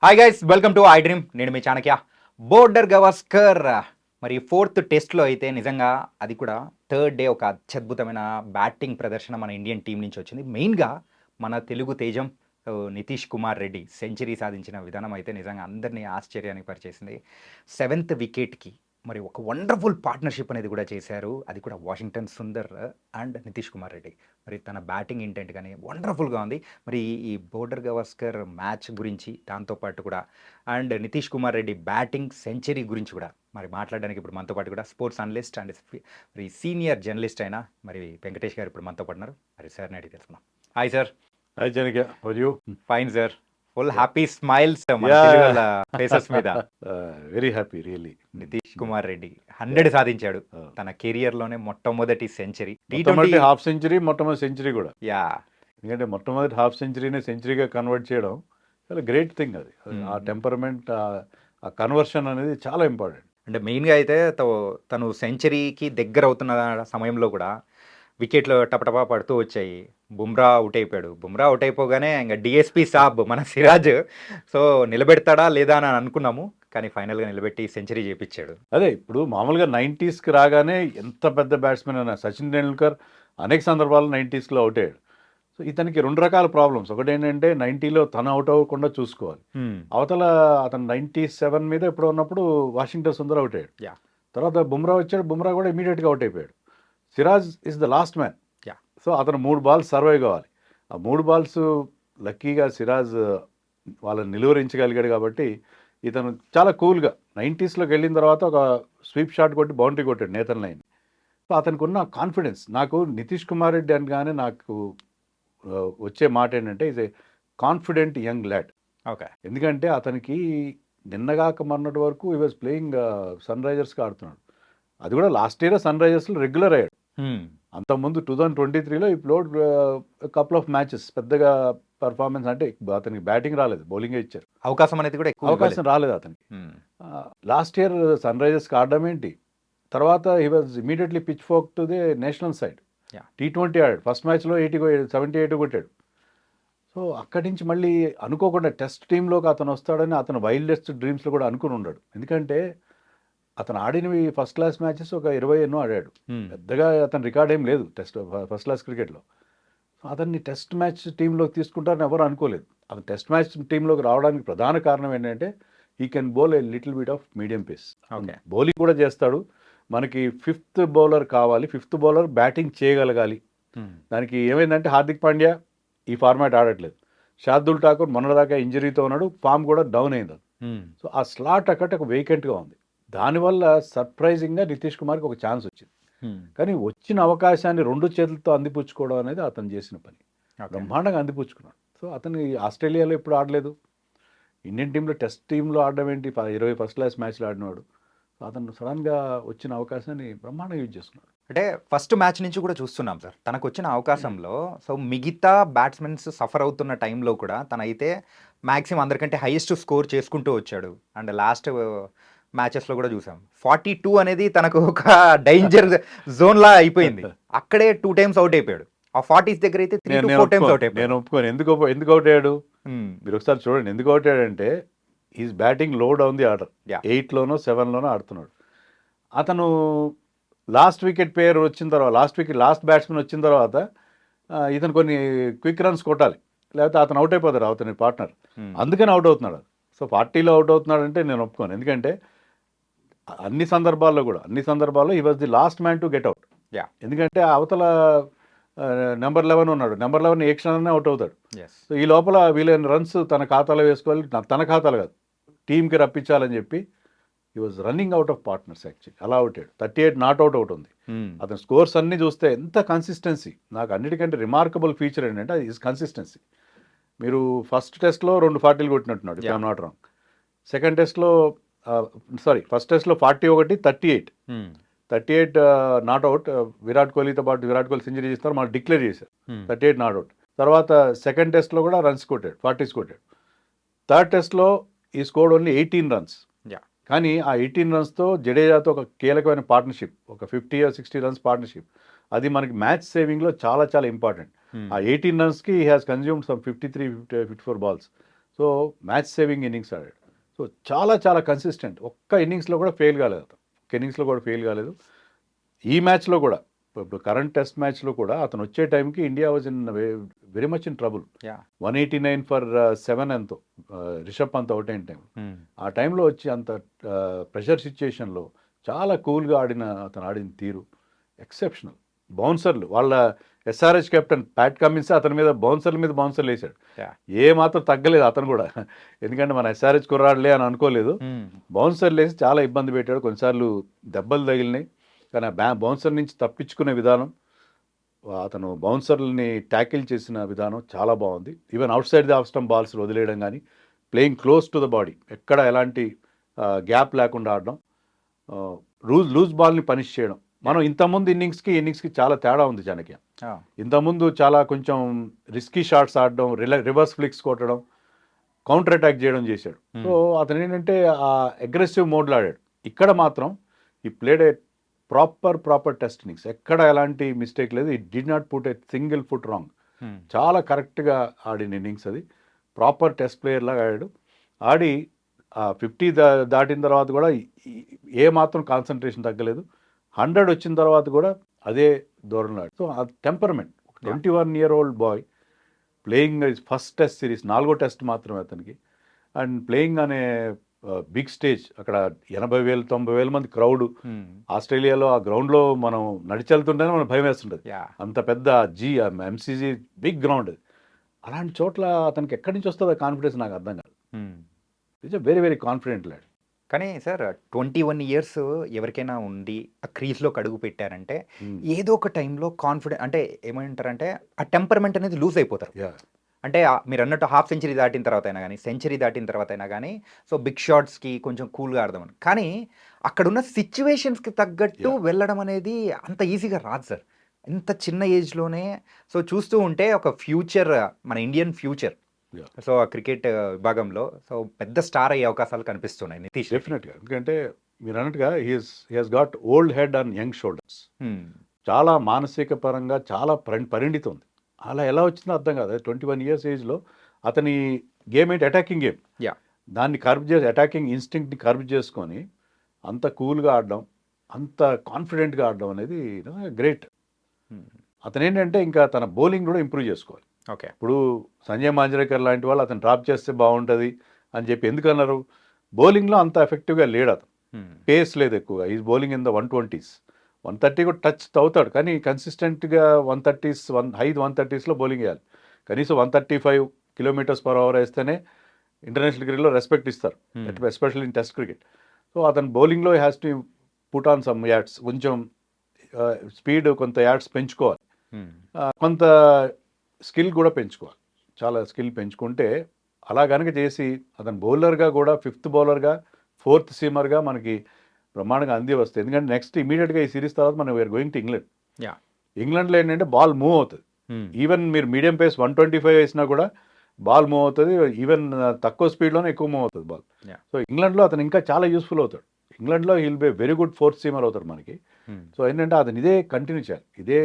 Hi guys, welcome to I dream. నేను మీ Chanakya. Border Gavaskar మరి fourth టెస్ట్లో అయితే నిజంగా అది కూడా థర్డ్ డే ఒక అత్యద్భుతమైన బ్యాటింగ్ ప్రదర్శన మన ఇండియన్ టీం నుంచి వచ్చింది. మెయిన్గా మన తెలుగు తేజం నితీష్ కుమార్ రెడ్డి సెంచరీ సాధించిన విధానం అయితే నిజంగా అందరినీ ఆశ్చర్యానికి పరిచేసింది. సెవెంత్ వికెట్కి మరి ఒక వండర్ఫుల్ పార్ట్నర్షిప్ అనేది కూడా చేశారు. అది కూడా వాషింగ్టన్ సుందర్ అండ్ నితీష్ కుమార్ రెడ్డి. మరి తన బ్యాటింగ్ ఇంటెంట్ కానీ వండర్ఫుల్గా ఉంది. మరి ఈ బోర్డర్ గవాస్కర్ మ్యాచ్ గురించి, దాంతోపాటు కూడా and Nitish Kumar Reddy batting century గురించి కూడా మరి మాట్లాడడానికి ఇప్పుడు మనతో పాటు కూడా స్పోర్ట్స్ అనలిస్ట్ అండ్ మరి సీనియర్ జర్నలిస్ట్ అయిన మరి వెంకటేష్ గారు ఇప్పుడు మనతో పాటు ఉన్నారు. మరి సార్ని అడిగి తెలుసుకున్నాం. Hi sir. Hi Janaka, how are you? Fine sir. Full happy smiles faces మీద. Very happy really. Nitish Kumar Reddy 100 సాధించాడు తన కెరియర్ లోనే మొట్టమొదటి సెంచరీ. మొట్టమొదటి హాఫ్ సెంచరీ, మొట్టమొదటి సెంచరీ కూడా. యా, ఎందుకంటే మొట్టమొదటి హాఫ్ సెంచరీనే సెంచరీగా కన్వర్ట్ చేయడం చాలా గ్రేట్ థింగ్. అది ఆ టెంపర్మెంట్, ఆ కన్వర్షన్ అనేది చాలా ఇంపార్టెంట్. అంటే మెయిన్గా అయితే తను సెంచరీకి దగ్గర అవుతున్న సమయంలో కూడా వికెట్లు టపటపా పడుతూ వచ్చాయి. బుమ్రా అవుట్ అయిపోయాడు. బుమ్రా అవుట్ అయిపోగానే ఇంకా డిఎస్పి సాబ్ మన సిరాజ్ సో నిలబెడతాడా లేదా అని అనుకున్నాము, కానీ ఫైనల్గా నిలబెట్టి సెంచరీ చేపించాడు. అదే ఇప్పుడు మామూలుగా 90స్కి రాగానే ఎంత పెద్ద బ్యాట్స్మెన్ అయినా, సచిన్ టెండూల్కర్ అనేక సందర్భాల్లో 90స్లో అవుట్ అయ్యాడు. సో ఇతనికి రెండు రకాల ప్రాబ్లమ్స్. ఒకటి ఏంటంటే 90లో తను అవుట్ అవ్వకుండా చూసుకోవాలి. అవతల అతను 97 మీద ఎప్పుడు ఉన్నప్పుడు వాషింగ్టన్ సుందర్ అవుట్ అయ్యాడు. తర్వాత బుమ్రా వచ్చాడు, బుమ్రా కూడా ఇమీడియట్గా అవుట్ అయిపోయాడు. Siraj is the last man. So అతను 3 బాల్స్ సర్వైవ్ కావాలి. ఆ 3 బాల్స్ లక్కీగా సిరాజ్ వాళ్ళని నిలువరించగలిగాడు. కాబట్టి ఇతను చాలా కూల్గా 90స్లోకి వెళ్ళిన తర్వాత ఒక స్వీప్ షాట్ కొట్టి బౌండరీ కొట్టాడు నేతన్ లైన్. సో అతనికి ఉన్న కాన్ఫిడెన్స్, నాకు నితీష్ కుమార్ రెడ్డి అనగానే నాకు వచ్చే మాట ఏంటంటే is a confident young lad. Okay. ఎందుకంటే అతనికి నిన్నగాక మొన్నటి వరకు ఈ వాజ్ ప్లేయింగ్ సన్ రైజర్స్కి ఆడుతున్నాడు. అది కూడా లాస్ట్ ఇయర్ సన్ రైజర్స్లో రెగ్యులర్ అయ్యాడు. అంతకుముందు 2023లో ఈ ప్లేడ్ కపుల్ ఆఫ్ మ్యాచెస్ పెద్దగా పర్ఫార్మెన్స్, అంటే అతనికి బ్యాటింగ్ రాలేదు, బౌలింగే ఇచ్చారు. అవకాశం అనేది కూడా అవకాశం రాలేదు అతనికి. లాస్ట్ ఇయర్ సన్ రైజర్స్కి ఆడడం ఏంటి, తర్వాత he was immediately pitch folk to the national side. T20 ఆడాడు. ఫస్ట్ మ్యాచ్లో 78 కొట్టాడు. సో అక్కడి నుంచి మళ్ళీ అనుకోకుండా టెస్ట్ టీంలోకి అతను వస్తాడని అతను వైల్డెస్ట్ డ్రీమ్స్లో కూడా అనుకుని ఉన్నాడు. ఎందుకంటే అతను ఆడినవి ఫస్ట్ క్లాస్ మ్యాచెస్ ఒక 20 ఎన్నో ఆడాడు. పెద్దగా అతని రికార్డ్ ఏం లేదు ఫస్ట్ క్లాస్ క్రికెట్లో. సో అతన్ని టెస్ట్ మ్యాచ్ టీంలోకి తీసుకుంటారని ఎవరు అనుకోలేదు. అతను టెస్ట్ మ్యాచ్ టీంలోకి రావడానికి ప్రధాన కారణం ఏంటంటే he can bowl a little bit of medium pace. Bowling కూడా చేస్తాడు. మనకి 5th బౌలర్ కావాలి, 5th బౌలర్ బ్యాటింగ్ చేయగలగాలి. దానికి ఏమైందంటే హార్దిక్ పాండ్యా ఈ ఫార్మాట్ ఆడట్లేదు. శార్దుల్ ఠాకూర్ మొన్నటిదాకా ఇంజరీతో ఉన్నాడు, ఫామ్ కూడా డౌన్ అయింది. సో ఆ స్లాట్ అక్కడ ఒక వేకెంట్గా ఉంది. దానివల్ల సర్ప్రైజింగ్గా నితీష్ కుమార్కి ఒక ఛాన్స్ వచ్చింది. కానీ వచ్చిన అవకాశాన్ని 2 చేతులతో అందిపుచ్చుకోవడం అనేది అతను చేసిన పని. బ్రహ్మాండంగా అందిపుచ్చుకున్నాడు. సో అతను ఆస్ట్రేలియాలో ఎప్పుడు ఆడలేదు, ఇండియన్ టీంలో టెస్ట్ టీంలో ఆడడం ఏంటి, 20 ఫస్ట్ క్లాస్ మ్యాచ్లు ఆడినవాడు. అతను సడన్గా వచ్చిన అవకాశాన్ని బ్రహ్మాండంగా యూజ్ చేసుకున్నాడు. అంటే ఫస్ట్ మ్యాచ్ నుంచి కూడా చూస్తున్నాం సార్, తనకు వచ్చిన అవకాశంలో సో మిగతా బ్యాట్స్మెన్స్ సఫర్ అవుతున్న టైంలో కూడా తనైతే మ్యాక్సిమం అందరికంటే హైయెస్ట్ స్కోర్ చేసుకుంటూ వచ్చాడు. అండ్ లాస్ట్ మ్యాచెస్లో కూడా చూసాం 42 అనేది తనకు ఒక డేంజర్ జోన్లా అయిపోయింది. అక్కడే 2 టైమ్స్ అవుట్ అయిపోయాడు. ఆ 40s దగ్గర అయితే 3 to 4 టైమ్స్ అవుట్ అయిపోయాడు. నేను ఒప్పుకోను. ఎందుకు అవుట్ అయ్యాడు మీరు ఒకసారి చూడండి. ఎందుకు అవుట్ అయ్యాడంటే ఈజ్ బ్యాటింగ్ లో డౌన్ ది ఆర్డర్. 8లోనో 7లోనో ఆడుతున్నాడు. అతను లాస్ట్ వికెట్ ప్లేయర్ వచ్చిన తర్వాత, లాస్ట్ బ్యాట్స్మెన్ వచ్చిన తర్వాత ఇతను కొన్ని క్విక్ రన్స్ కొట్టాలి, లేకపోతే అతను అవుట్ అయిపోతాడు అతని పార్ట్నర్. అందుకని అవుట్ అవుతున్నాడు. సో 40లో అవుట్ అవుతున్నాడంటే నేను ఒప్పుకోను. ఎందుకంటే అన్ని సందర్భాల్లో he was the last man to get out. ఎందుకంటే అవతల నెంబర్ 11 ఉన్నాడు, నెంబర్ 11 ఏ క్షణాన్ని అవుట్ అవుతాడు. సో ఈ లోపల వీలైన రన్స్ తన ఖాతాలో వేసుకోవాలి, తన ఖాతాలో కాదు టీంకి రప్పించాలని చెప్పి he was running out of partners. Actually అలా అవుట్ అయ్యాడు. 38 నాట్ అవుట్ ఉంది. అతని స్కోర్స్ అన్నీ చూస్తే ఎంత కన్సిస్టెన్సీ. నాకు అన్నిటికంటే రిమార్కబుల్ ఫీచర్ ఏంటంటే అది ఈజ్ కన్సిస్టెన్సీ. మీరు ఫస్ట్ టెస్ట్లో 2 40లు కొట్టినట్టున్నాడు, if I'm not wrong. Second టెస్ట్లో ఫస్ట్ టెస్ట్లో 41, 38 నాట్ అవుట్. విరాట్ కోహ్లీతో పాటు విరాట్ కోహ్లీ సెంచరీ చేస్తారు, మనం డిక్లేర్ చేశారు. 38 నాట్ అవుట్. తర్వాత సెకండ్ టెస్ట్లో కూడా రన్స్ కొట్టాడు, 40s కొట్టాడు. థర్డ్ టెస్ట్లో ఈ స్కోర్డ్ ఓన్లీ 18 రన్స్. కానీ ఆ 18 రన్స్తో జడేజాతో ఒక కీలకమైన పార్ట్నర్షిప్, ఒక 50 or 60 రన్స్ పార్ట్నర్షిప్, అది మనకి మ్యాచ్ సేవింగ్లో చాలా చాలా ఇంపార్టెంట్. ఆ 18 రన్స్కి he has consumed some 53-54 balls. So match saving innings ఆడాడు. సో చాలా చాలా కన్సిస్టెంట్. ఒక్క ఇన్నింగ్స్లో కూడా ఫెయిల్ కాలేదు అతను. ఒక్క ఇన్నింగ్స్లో కూడా ఫెయిల్ కాలేదు. ఈ మ్యాచ్లో కూడా ఇప్పుడు కరెంట్ టెస్ట్ మ్యాచ్లో కూడా అతను వచ్చే టైంకి India was in very much in trouble. 189 for 7 ఎంతో రిషబ్ పంత్ అవుట్ అయిన టైం. ఆ టైంలో వచ్చి అంత ప్రెషర్ సిచ్యుయేషన్లో చాలా కూల్గా అతను ఆడిన తీరు ఎక్సెప్షనల్. బౌన్సర్లు వాళ్ళ ఎస్ఆర్హెచ్ కెప్టెన్ ప్యాట్ కమిన్స్ అతని మీద బౌన్సర్లు వేశాడు. ఏ మాత్రం తగ్గలేదు అతను కూడా, ఎందుకంటే మన ఎస్ఆర్హెచ్ కుర్రాడులే అని అనుకోలేదు. బౌన్సర్లు వేసి చాలా ఇబ్బంది పెట్టాడు. కొన్నిసార్లు దెబ్బలు తగిలినాయి, కానీ ఆ బౌన్సర్ నుంచి తప్పించుకునే విధానం, అతను బౌన్సర్లని ట్యాకిల్ చేసిన విధానం చాలా బాగుంది. Even out side the off stump balls వదిలేయడం కానీ, playing close to the body, ఎక్కడ ఎలాంటి గ్యాప్ లేకుండా ఆడడం, లూజ్ బాల్ని పనిష్ చేయడం. మనం ఇంతకుముందు ఇన్నింగ్స్కి చాలా తేడా ఉంది చాణక్య. ఇంతకుముందు చాలా కొంచెం రిస్కీ షాట్స్ ఆడడం, రివర్స్ ఫ్లిక్స్ కొట్టడం, కౌంటర్ అటాక్ చేయడం చేశాడు. సో అతను ఏంటంటే ఆ అగ్రెసివ్ మోడ్లో ఆడాడు. ఇక్కడ మాత్రం ఈ played a proper test innings, ఎక్కడ ఎలాంటి మిస్టేక్ లేదు. It did not put a single foot wrong. చాలా కరెక్ట్గా ఆడిన ఇన్నింగ్స్ అది. ప్రాపర్ టెస్ట్ ప్లేయర్ లాగా ఆడాడు. ఆడి 50 దాటిన తర్వాత కూడా ఏ మాత్రం కాన్సన్ట్రేషన్ తగ్గలేదు. 100 వచ్చిన తర్వాత కూడా అదే ధోరణిలో ఆడు. సో ఆ temperament, 21-year-old boy playing first test series, 4వ టెస్ట్ మాత్రమే అతనికి, అండ్ ప్లేయింగ్ అనే బిగ్ స్టేజ్, అక్కడ 80,000-90,000 మంది క్రౌడ్. ఆస్ట్రేలియాలో ఆ గ్రౌండ్లో మనం నడిచెళ్తుంటేనే మనకు భయం వేస్తుంటుంది. అంత పెద్ద ఎంసీజీ బిగ్ గ్రౌండ్. అలాంటి చోట్ల అతనికి ఎక్కడి నుంచి వస్తుందో కాన్ఫిడెన్స్ నాకు అర్థం కాదు. It's very very confident lad. కానీ సార్ 21 years ఎవరికైనా ఉండి ఆ క్రీజ్లో అడుగు పెట్టారంటే ఏదో ఒక టైంలో కాన్ఫిడెంట్ అంటే ఏమంటారంటే ఆ టెంపర్మెంట్ అనేది లూజ్ అయిపోతారు. అంటే మీరు అన్నట్టు హాఫ్ సెంచరీ దాటిన తర్వాత అయినా కానీ, సెంచరీ దాటిన తర్వాత అయినా కానీ, సో బిగ్ షాట్స్కి కొంచెం కూల్గా ఆడదామని. కానీ అక్కడున్న సిచ్యువేషన్స్కి తగ్గట్టు వెళ్ళడం అనేది అంత ఈజీగా రాదు సార్, ఇంత చిన్న ఏజ్లోనే. సో చూస్తూ ఉంటే ఒక ఫ్యూచర్, మన ఇండియన్ ఫ్యూచర్, సో ఆ క్రికెట్ విభాగంలో సో పెద్ద స్టార్ అయ్యే అవకాశాలు కనిపిస్తున్నాయి నితీష్. డెఫినెట్గా, ఎందుకంటే మీరు అన్నట్టుగా he has got old head on young shoulders. చాలా మానసిక పరంగా చాలా పరిణితి ఉంది. అలా ఎలా వచ్చిందో అర్థం కాదు. 21 years ఏజ్లో అతని గేమ్ ఏంటి, అటాకింగ్ గేమ్. దాన్ని అటాకింగ్ ఇన్స్టింక్ట్ని కర్బ్ చేసుకొని అంత కూల్గా ఆడడం, అంత కాన్ఫిడెంట్గా ఆడడం అనేది గ్రేట్. అతను ఏంటంటే ఇంకా తన బౌలింగ్ కూడా ఇంప్రూవ్ చేసుకోవాలి. ఓకే, ఇప్పుడు సంజయ్ మాంజ్రేకర్ లాంటి వాళ్ళు అతను డ్రాప్ చేస్తే బాగుంటుంది అని చెప్పి ఎందుకన్నారు, బౌలింగ్లో అంత ఎఫెక్టివ్గా లేడు అతను. పేస్ లేదు ఎక్కువగా. Is bowling in the 120s, 130 కూడా టచ్ అవుతాడు, కానీ కన్సిస్టెంట్గా 130s, హై 130sలో బౌలింగ్ వేయాలి. కనీసం 135 km/h వేస్తేనే ఇంటర్నేషనల్ క్రికెట్లో రెస్పెక్ట్ ఇస్తారు, especially in test cricket. So అతను బౌలింగ్లో has to put on some ads, కొంచెం స్పీడ్, కొంత యాడ్స్ పెంచుకోవాలి, కొంత స్కిల్ కూడా పెంచుకోవాలి. చాలా స్కిల్ పెంచుకుంటే అలా కనుక చేసి అతను బౌలర్గా కూడా 5th బౌలర్గా 4th సీమర్గా మనకి బ్రహ్మాండంగా అంది వస్తుంది. ఎందుకంటే నెక్స్ట్ ఇమీడియట్గా ఈ సిరీస్ తర్వాత మనం వీఆర్ గోయింగ్ టు ఇంగ్లాండ్. ఇంగ్లాండ్లో ఏంటంటే బాల్ మూవ్ అవుతుంది. ఈవెన్ మీరు మీడియం పేస్ 125 వేసినా కూడా బాల్ మూవ్ అవుతుంది. ఈవెన్ తక్కువ స్పీడ్లోనే ఎక్కువ మూవ్ అవుతుంది బాల్. సో ఇంగ్లాండ్లో అతను ఇంకా చాలా యూస్ఫుల్ అవుతాడు. ఇంగ్లాండ్లో he'll be very good 4th seamer అవుతాడు మనకి. సో ఏంటంటే అతను ఇదే కంటిన్యూ చేయాలి. ఇదే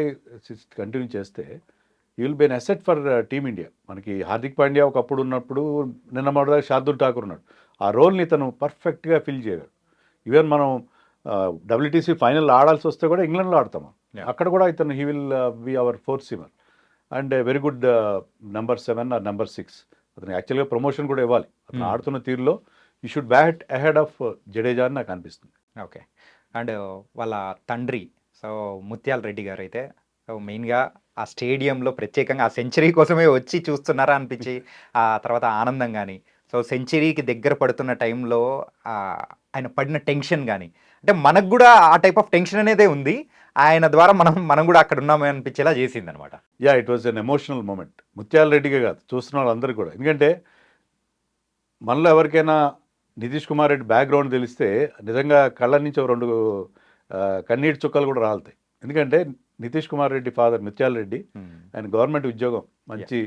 కంటిన్యూ చేస్తే he will be an asset for Team India. మనకి హార్దిక్ పాండ్యా ఒకప్పుడు ఉన్నప్పుడు, నిన్న మొదటిదాకా శార్దుల్ ఠాకూర్ ఉన్నాడు. ఆ రోల్ని ఇతను పర్ఫెక్ట్గా ఫిల్ చేయగలడు. ఈవెన్ మనం WTC ఫైనల్ ఆడాల్సి వస్తే కూడా ఇంగ్లాండ్లో ఆడతాము. అక్కడ కూడా ఇతను he will be our 4th seamer and very good number 7 or number 6. అతను యాక్చువల్గా ప్రమోషన్ కూడా ఇవ్వాలి. అతను ఆడుతున్న తీరులో ఈ should bat ahead of Jadeja అని నాకు అనిపిస్తుంది. ఓకే, అండ్ వాళ్ళ తండ్రి సో ముత్యాల రెడ్డి గారు అయితే సో మెయిన్గా ఆ స్టేడియంలో ప్రత్యేకంగా ఆ సెంచరీ కోసమే వచ్చి చూస్తున్నారా అనిపించి, ఆ తర్వాత ఆనందం కానీ, సో సెంచరీకి దగ్గర పడుతున్న టైంలో ఆయన పడిన టెన్షన్ కానీ, అంటే మనకు కూడా ఆ టైప్ ఆఫ్ టెన్షన్ అనేదే ఉంది. ఆయన ద్వారా మనం కూడా అక్కడ ఉన్నామే అనిపించేలా చేసింది అనమాట. It was an emotional moment. Muthyala రెడ్డిగా కాదు, చూస్తున్న వాళ్ళందరూ కూడా. ఎందుకంటే మనలో ఎవరికైనా నితీష్ కుమార్ రెడ్డి బ్యాక్గ్రౌండ్ తెలిస్తే నిజంగా కళ్ళ నుంచి 2 కన్నీటి చుక్కలు కూడా రాలుతాయి. ఎందుకంటే నితీష్ కుమార్ రెడ్డి ఫాదర్ ముత్యాల రెడ్డి, ఆయన గవర్నమెంట్ ఉద్యోగం, మంచి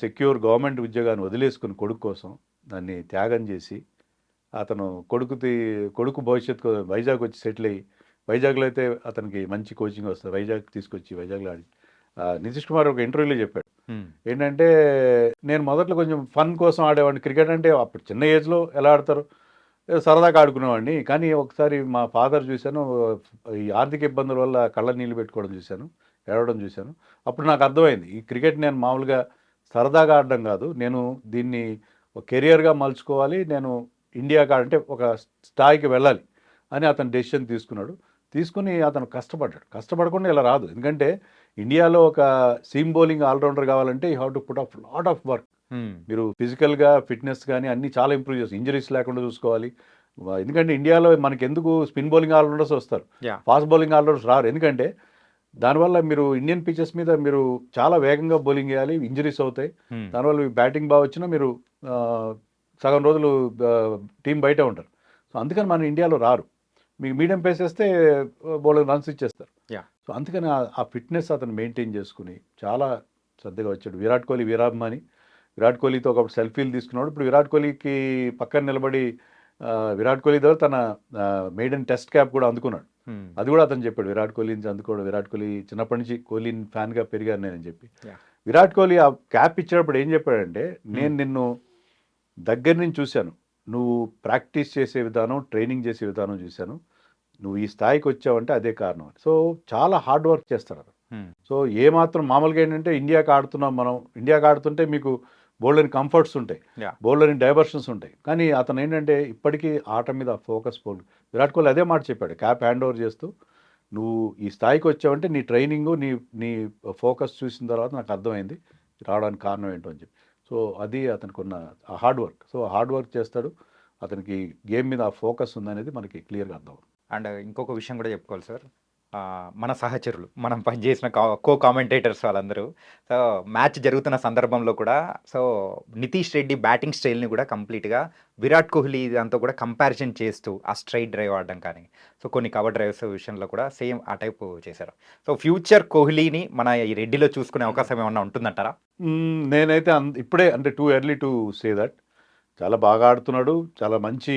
సెక్యూర్ గవర్నమెంట్ ఉద్యోగాన్ని వదిలేసుకుని కొడుకు కోసం దాన్ని త్యాగం చేసి, అతను కొడుకు భవిష్యత్తు వైజాగ్ వచ్చి సెటిల్ అయ్యి, వైజాగ్లో అయితే అతనికి మంచి కోచింగ్ వస్తుంది, వైజాగ్ తీసుకొచ్చి వైజాగ్లో ఆడి. నితీష్ కుమార్ ఒక ఇంటర్వ్యూలో చెప్పాడు, ఏంటంటే నేను మొదట్లో కొంచెం ఫన్ కోసం ఆడేవాడిని. క్రికెట్ అంటే అప్పుడు చిన్న ఏజ్లో ఎలా ఆడతారు, ఏదో సరదాగా ఆడుకునేవాడిని. కానీ ఒకసారి మా ఫాదర్ చూశాను, ఈ ఆర్థిక ఇబ్బందుల వల్ల కళ్ళ నీళ్ళు పెట్టుకోవడం చూశాను, ఏడవడం చూశాను. అప్పుడు నాకు అర్థమైంది, ఈ క్రికెట్ నేను మామూలుగా సరదాగా ఆడడం కాదు, నేను దీన్ని ఒక కెరియర్గా మలుచుకోవాలి, నేను ఇండియాకి అంటే ఒక స్థాయికి వెళ్ళాలి అని అతను డెసిషన్ తీసుకున్నాడు. తీసుకుని అతను కష్టపడకుండా ఇలా రాదు. ఎందుకంటే ఇండియాలో ఒక సీమ్ బౌలింగ్ ఆల్రౌండర్ కావాలంటే you have to put off lot of work. మీరు ఫిజికల్గా ఫిట్నెస్ కానీ అన్నీ చాలా ఇంప్రూవ్ చేస్తారు, ఇంజరీస్ లేకుండా చూసుకోవాలి. ఎందుకంటే ఇండియాలో మనకి ఎందుకు స్పిన్ బౌలింగ్ ఆల్రౌండర్స్ వస్తారు, ఫాస్ట్ బౌలింగ్ ఆల్రౌండర్స్ రారు. ఎందుకంటే దానివల్ల మీరు ఇండియన్ పిచెస్ మీద మీరు చాలా వేగంగా బౌలింగ్ చేయాలి, ఇంజరీస్ అవుతాయి. దానివల్ల మీ బ్యాటింగ్ బాగా వచ్చినా మీరు సగం రోజులు టీం బయట ఉంటారు. సో అందుకని మన ఇండియాలో రారు. మీకు మీడియం పేస్ వేస్తే బౌలర్ రన్స్ ఇచ్చేస్తారు. సో అందుకని ఆ ఫిట్నెస్ అతను మెయింటైన్ చేసుకుని చాలా శ్రద్ధగా వచ్చాడు. విరాట్ కోహ్లీ వీరాభిమాని. విరాట్ కోహ్లీతో ఒకప్పుడు సెల్ఫీలు తీసుకున్నాడు. ఇప్పుడు విరాట్ కోహ్లీకి పక్కన నిలబడి విరాట్ కోహ్లీ ద్వారా తన మెయిడెన్ టెస్ట్ క్యాప్ కూడా అందుకున్నాడు. అది కూడా అతను చెప్పాడు, విరాట్ కోహ్లీ నుంచి అందుకోవడం. విరాట్ కోహ్లీ చిన్నప్పటి నుంచి కోహ్లీ ఫ్యాన్గా పెరిగాను నేనని చెప్పి. విరాట్ కోహ్లీ ఆ క్యాప్ ఇచ్చేటప్పుడు ఏం చెప్పాడంటే, నేను నిన్ను దగ్గర నుంచి చూశాను, నువ్వు ప్రాక్టీస్ చేసే విధానం, ట్రైనింగ్ చేసే విధానం చూశాను, నువ్వు ఈ స్థాయికి వచ్చావంటే అదే కారణం. సో చాలా హార్డ్ వర్క్ చేస్తారు అతను. సో ఏమాత్రం మామూలుగా ఏంటంటే ఇండియాకి ఆడుతున్నాం మనం, ఇండియాకి ఆడుతుంటే మీకు బౌలర్ని కంఫర్ట్స్ ఉంటాయి, బౌలర్ని డైవర్షన్స్ ఉంటాయి. కానీ అతను ఏంటంటే ఇప్పటికీ ఆట మీద ఫోకస్ బౌలర్. విరాట్ కోహ్లీ అదే మాట చెప్పాడు క్యాప్ హ్యాండ్ ఓవర్ చేస్తూ, నువ్వు ఈ స్థాయికి వచ్చావంటే నీ ట్రైనింగు నీ ఫోకస్ చూసిన తర్వాత నాకు అర్థమైంది రావడానికి కారణం ఏంటో అని చెప్పి. సో అది అతనికి ఉన్న hard work. So hard work చేస్తాడు, అతనికి గేమ్ మీద ఆ ఫోకస్ ఉందనేది మనకి క్లియర్గా అర్థం. అండ్ ఇంకొక విషయం కూడా చెప్పుకోవాలి సార్, మన సహచరులు, మనం పనిచేసిన కో కామెంటేటర్స్ వాళ్ళందరూ, సో మ్యాచ్ జరుగుతున్న సందర్భంలో కూడా సో నితీష్ రెడ్డి బ్యాటింగ్ స్టైల్ని కూడా కంప్లీట్గా విరాట్ కోహ్లీ దాంతో కూడా కంపారిజన్ చేస్తూ ఆ స్ట్రైట్ డ్రైవ్ ఆడడం కానీ, సో కొన్ని కవర్ డ్రైవ్స్ విషయంలో కూడా సేమ్ ఆ టైపు చేశారు. సో ఫ్యూచర్ కోహ్లీని మన ఈ రెడ్డిలో చూసుకునే అవకాశం ఏమన్నా ఉంటుందంటారా? నేనైతే ఇప్పుడే అంటే too early to say that. చాలా బాగా ఆడుతున్నాడు, చాలా మంచి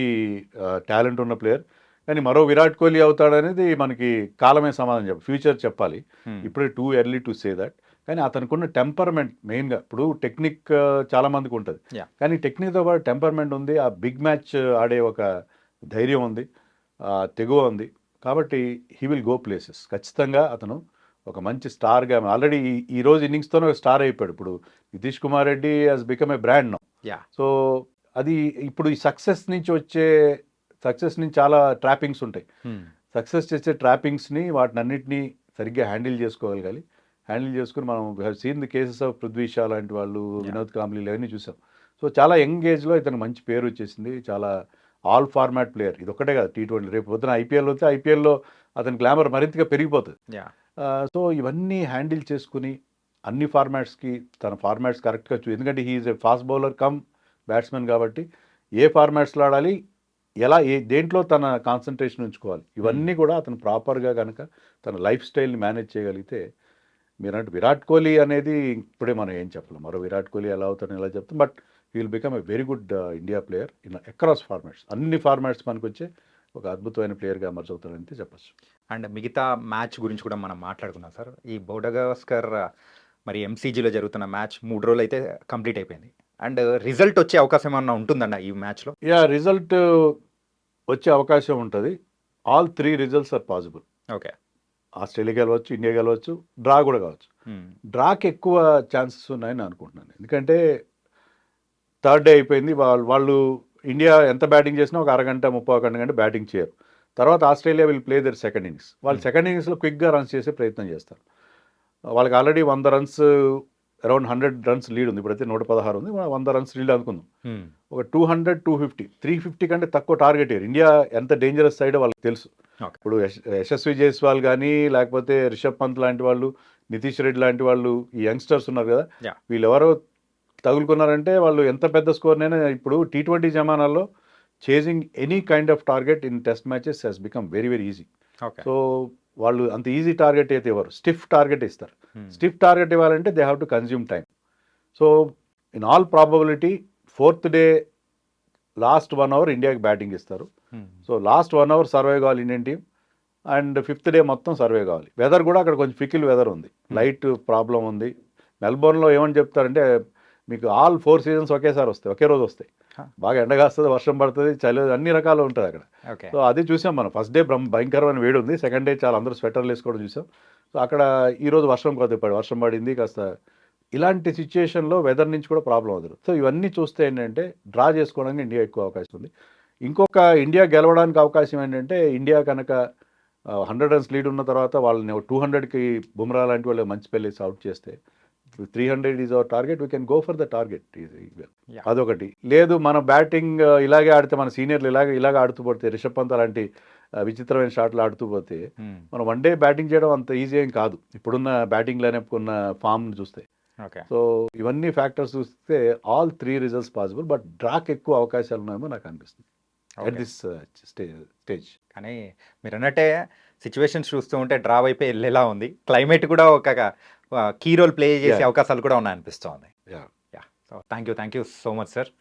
టాలెంట్ ఉన్న ప్లేయర్. కానీ మరో విరాట్ కోహ్లీ అవుతాడనేది మనకి కాలమే సమాధానం చెప్పాలి, ఫ్యూచర్ చెప్పాలి. ఇప్పుడే too early to say that. కానీ అతనుకున్న టెంపర్మెంట్ మెయిన్గా, ఇప్పుడు టెక్నిక్ చాలా మందికి ఉంటుంది, కానీ టెక్నిక్తో పాటు టెంపర్మెంట్ ఉంది, ఆ బిగ్ మ్యాచ్ ఆడే ఒక ధైర్యం ఉంది, తెగువ ఉంది. కాబట్టి హీ విల్ గో ప్లేసెస్. ఖచ్చితంగా అతను ఒక మంచి స్టార్గా ఆల్రెడీ ఈరోజు ఇన్నింగ్స్తోనే ఒక స్టార్ అయిపోయాడు. ఇప్పుడు Nitish Kumar Reddy has become a brand now. So అది ఇప్పుడు ఈ సక్సెస్ నుంచి చాలా ట్రాపింగ్స్ ఉంటాయి. సక్సెస్ చేసే ట్రాపింగ్స్ని వాటినన్నింటినీ సరిగ్గా హ్యాండిల్ చేసుకోగలగాలి. హ్యాండిల్ చేసుకుని మనం seen the cases of Prithvi Shaw లాంటి వాళ్ళు, వినోద్ కాంబ్లీ అవన్నీ చూసాం. సో చాలా యంగ్ ఏజ్లో ఇతను మంచి పేరు వచ్చేసింది. చాలా ఆల్ ఫార్మాట్ ప్లేయర్. ఇది ఒక్కటే కాదు, T20 రేపు పొద్దున ఐపీఎల్ వస్తే ఐపీఎల్లో అతని గ్లామర్ మరింతగా పెరిగిపోతుంది. సో ఇవన్నీ హ్యాండిల్ చేసుకుని అన్ని ఫార్మాట్స్కి తన ఫార్మాట్స్ కరెక్ట్గా ఎందుకంటే he is a fast bowler come batsmen కాబట్టి ఏ ఫార్మాట్స్లో ఆడాలి, ఎలా దేంట్లో తన కాన్సన్ట్రేషన్ ఉంచుకోవాలి, ఇవన్నీ కూడా అతను ప్రాపర్గా కనుక తన లైఫ్ స్టైల్ని మేనేజ్ చేయగలిగితే, మీరంటే విరాట్ కోహ్లీ అనేది ఇప్పుడే మనం ఏం చెప్పలేం, మరో విరాట్ కోహ్లీ ఎలా అవుతాడని ఎలా చెప్తాం. But he will become a very good India player in across formats. అన్ని ఫార్మాట్స్ మనకు వచ్చే ఒక అద్భుతమైన ప్లేయర్గా మర్చవుతాడని చెప్పచ్చు. అండ్ మిగతా మ్యాచ్ గురించి కూడా మనం మాట్లాడుకున్నాం సార్. ఈ బౌడగస్కర్ మరి ఎంసీజీలో జరుగుతున్న మ్యాచ్ 3 రోజులు అయితే కంప్లీట్ అయిపోయింది. అండ్ రిజల్ట్ వచ్చే అవకాశం ఏమన్నా ఉంటుందన్న ఈ మ్యాచ్లో? రిజల్ట్ వచ్చే అవకాశం ఉంటుంది. All 3 results are possible. Okay, Australia గెలవచ్చు, ఇండియా గెలవచ్చు, డ్రా కూడా కావచ్చు. డ్రాకి ఎక్కువ ఛాన్సెస్ ఉన్నాయని అనుకుంటున్నాను. ఎందుకంటే థర్డ్ డే అయిపోయింది, వాళ్ళు ఇండియా ఎంత బ్యాటింగ్ చేసినా ఒక అరగంట 30 గంట బ్యాటింగ్ చేయరు. తర్వాత Australia will play the second innings. వాళ్ళు సెకండ్ ఇన్నింగ్స్లో క్విక్గా రన్స్ చేసే ప్రయత్నం చేస్తారు. వాళ్ళకి already 100 runs, around 100 runs lead ఉంది. ఇప్పుడైతే 116 ఉంది, 100 రన్స్ లీడ్ అనుకుందాం. ఒక 200, 250, 350 కంటే తక్కువ టార్గెట్ అయ్యారు. ఇండియా ఎంత డేంజరస్ సైడ్ వాళ్ళకి తెలుసు. ఇప్పుడు యశస్వి జైస్వాల్ కానీ, లేకపోతే రిషబ్ పంత్ లాంటి వాళ్ళు, నితీష్ రెడ్డి లాంటి వాళ్ళు, ఈ యంగ్స్టర్స్ ఉన్నారు కదా, వీళ్ళెవరో తగులుకున్నారంటే వాళ్ళు ఎంత పెద్ద స్కోర్నైనా, ఇప్పుడు T20 జమానాల్లో chasing any kind of target in test matches he's become very very easy. So వాళ్ళు అంత ఈజీ టార్గెట్ అయితే ఇవ్వరు, స్టిఫ్ టార్గెట్ ఇస్తారు. స్టిఫ్ టార్గెట్ ఇవ్వాలంటే they have to consume time. So in all probability 4th day last 1 hour ఇండియాకి batting ఇస్తారు. So last 1 hour survive కావాలి Indian team. And 5th day మొత్తం సర్వే కావాలి. వెదర్ కూడా అక్కడ కొంచెం ఫికిల్ వెదర్ ఉంది, లైట్ ప్రాబ్లం ఉంది, మెల్బోర్న్లో ఏమని చెప్తారంటే మీకు ఆల్ 4 సీజన్స్ ఒకేసారి వస్తాయి, ఒకే రోజు వస్తాయి. Huh. బాగా ఎండగాస్తుంది, వర్షం పడుతుంది, చలి, అన్ని రకాలు ఉంటుంది అక్కడ. ఓకే. సో అది చూసాం మనం. ఫస్ట్ డే భయంకరమైన వేడి ఉంది, సెకండ్ డే చాలా అందరూ స్వెటర్లు వేసుకోవడం చూసాం. సో అక్కడ ఈరోజు వర్షం పడింది కాస్త. ఇలాంటి సిచ్యుయేషన్లో వెదర్ నుంచి కూడా ప్రాబ్లం అవుతుంది. సో ఇవన్నీ చూస్తే ఏంటంటే డ్రా చేసుకోవడానికి ఇండియా ఎక్కువ అవకాశం ఉంది. ఇంకొక ఇండియా గెలవడానికి అవకాశం ఏంటంటే ఇండియా కనుక 100 రన్స్ లీడ్ ఉన్న తర్వాత వాళ్ళని 200కి బుమ్రా లాంటి వాళ్ళు మంచి పెళ్ళేసి అవుట్ చేస్తే 300 is our target, we can go for the target. Yeah. అదొకటి. లేదు మన బ్యాటింగ్ ఇలాగే ఆడితే, మన సీనియర్లు ఇలాగే ఆడుతూ పోతే, రిషబ్ పంత్ అలాంటి విచిత్రమైన షాట్లు ఆడుతూ పోతే మనం వన్ డే బ్యాటింగ్ చేయడం అంత ఈజీ ఏం కాదు ఇప్పుడున్న బ్యాటింగ్ లైనప్ ఉన్న ఫామ్ చూస్తే. ఓకే. సో ఇవన్నీ ఫ్యాక్టర్స్ చూస్తే all 3 results possible, but drag ఎక్కువ అవకాశాలు ఉన్నాయేమో నాకు అనిపిస్తుంది అట్ దిస్ స్టేజ్. కానీ మీరు అన్నట్టే సిచ్యువేషన్స్ చూస్తూ ఉంటే డ్రా వైపే వెళ్ళేలా ఉంది. క్లైమేట్ కూడా ఒక కీ రోల్ ప్లే చేసే Yeah. అవకాశాలు కూడా ఉన్నాయనిపిస్తోంది. Yeah. So thank you so much sir.